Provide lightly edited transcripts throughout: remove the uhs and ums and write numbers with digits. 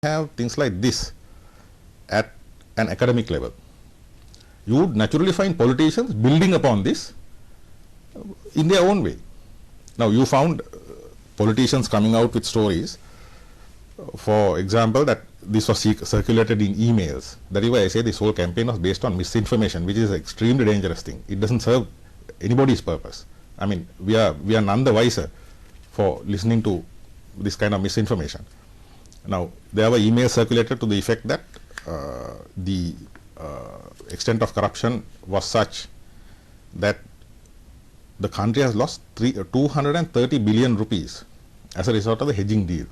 have things like this at an academic level, you would naturally find politicians building upon this in their own way. Now, you found politicians coming out with stories, for example, that this was circulated in emails. That is why I say this whole campaign was based on misinformation, which is an extremely dangerous thing. It doesn't serve anybody's purpose. I mean, we are none the wiser for listening to this kind of misinformation. Now, there were emails circulated to the effect that the extent of corruption was such that the country has lost 230 billion rupees as a result of the hedging deal.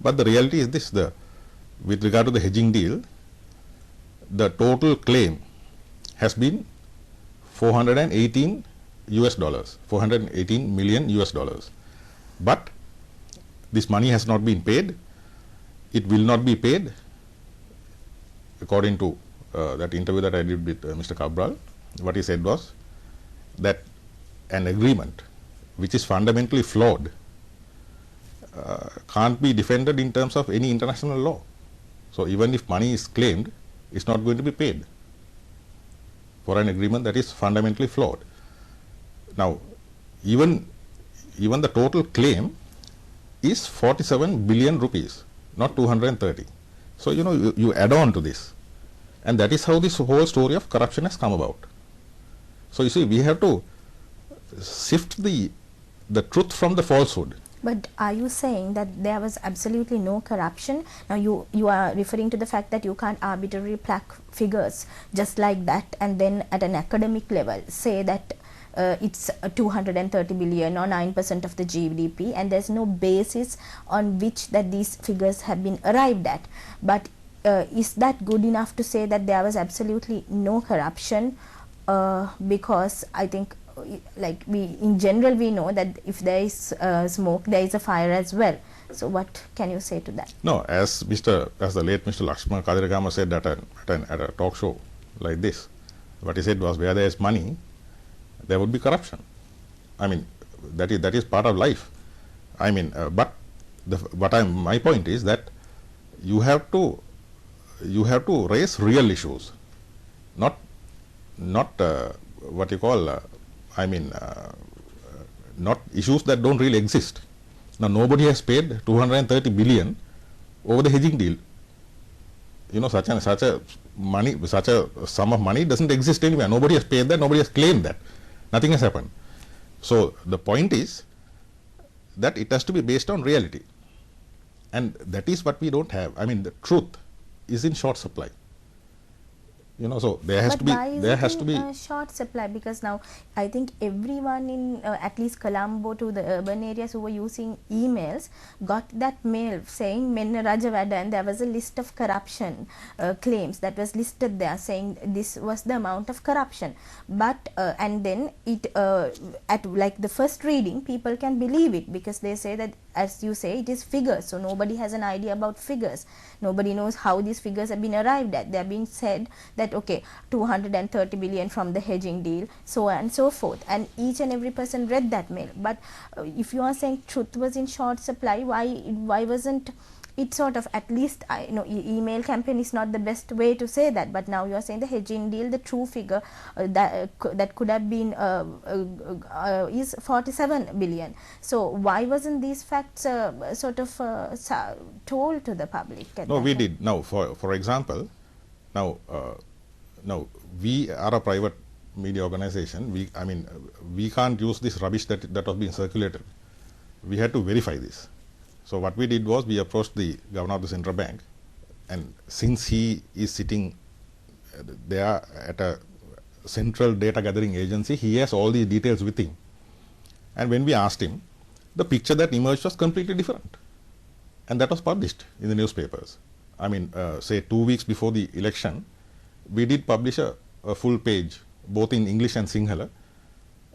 But the reality is this: with regard to the hedging deal, the total claim has been 418 US dollars, 418 million US dollars. But this money has not been paid. It will not be paid, according to that interview that I did with Mr. Cabral. What he said was that an agreement which is fundamentally flawed can't be defended in terms of any international law. So even if money is claimed, it's not going to be paid for an agreement that is fundamentally flawed. Now, even the total claim is 47 billion rupees, not 230. So, you know, you add on to this, and that is how this whole story of corruption has come about. So, you see, we have to sift the truth from the falsehood. But are you saying that there was absolutely no corruption? Now you are referring to the fact that you can't arbitrarily pluck figures just like that and then at an academic level say that it's 230 billion or 9% of the GDP, and there's no basis on which that these figures have been arrived at. But is that good enough to say that there was absolutely no corruption? Because I think, like, in general we know that if there is smoke, there is a fire as well. So what can you say to that? No, as the late Mr. Lakshman Kadiragama said at a talk show like this, what he said was, where there is money, there would be corruption. I mean, that is part of life. I mean, but my point is that you have to raise real issues, not what you call not issues that don't really exist. Now, nobody has paid 230 billion over the hedging deal. You know, such a sum of money doesn't exist anywhere. Nobody has paid that. Nobody has claimed that. Nothing has happened. So the point is that it has to be based on reality, and that is what we don't have. I mean, the truth is in short supply. You know, so there has to be short supply, because now I think everyone in at least Colombo to the urban areas who were using emails got that mail saying Menna Rajawada, and there was a list of corruption claims that was listed there saying this was the amount of corruption. But and then it at like the first reading, people can believe it because they say that, as you say, it is figures. So nobody has an idea about figures. Nobody knows how these figures have been arrived at. They are being said that okay, 230 billion from the hedging deal, so on and so forth, and each and every person read that mail. But if you are saying truth was in short supply, why wasn't it sort of, at least email campaign is not the best way to say that, but now you are saying the hedging deal, the true figure that could have been is 47 billion. So why wasn't these facts sort of told to the public? No, we did. Now, for example, now we are a private media organization. We can't use this rubbish that was being circulated. We had to verify this. So what we did was, we approached the governor of the central bank, and since he is sitting there at a central data gathering agency, he has all these details with him. And when we asked him, the picture that emerged was completely different, and that was published in the newspapers. I mean, say 2 weeks before the election, we did publish a full page, both in English and Sinhala,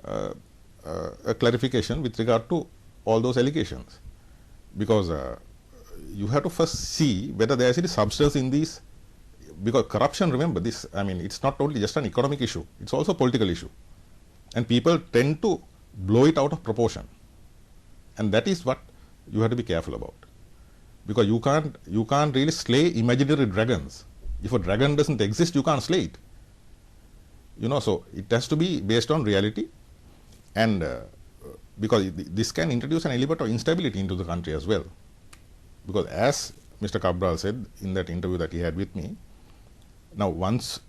a clarification with regard to all those allegations. Because you have to first see whether there is any substance in these, because corruption, remember this, I mean, it's not only just an economic issue, it's also a political issue. And people tend to blow it out of proportion. And that is what you have to be careful about. because you can't really slay imaginary dragons. If a dragon doesn't exist, you can't slay it. So it has to be based on reality, and because this can introduce an element of instability into the country as well. Because as Mr. Cabral said in that interview that he had with me, now once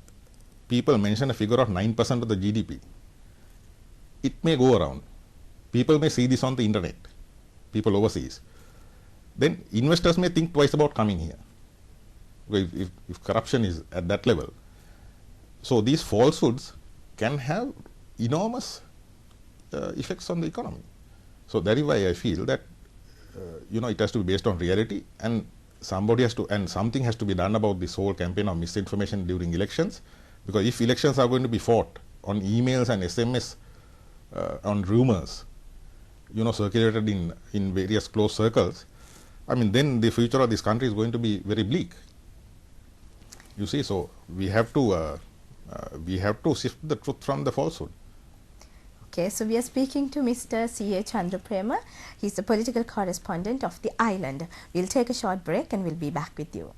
people mention a figure of 9% of the GDP, it may go around. People may see this on the internet, people overseas. Then investors may think twice about coming here. Because if corruption is at that level, so these falsehoods can have enormous effects on the economy. So that is why I feel that it has to be based on reality, and something has to be done about this whole campaign of misinformation during elections. Because if elections are going to be fought on emails and SMS, on rumors, circulated in various close circles, then the future of this country is going to be very bleak. You see, so we have to sift the truth from the falsehood. Okay, so we are speaking to Mr. C.A. Chandraprema. He's the political correspondent of The Island. We'll take a short break and we'll be back with you.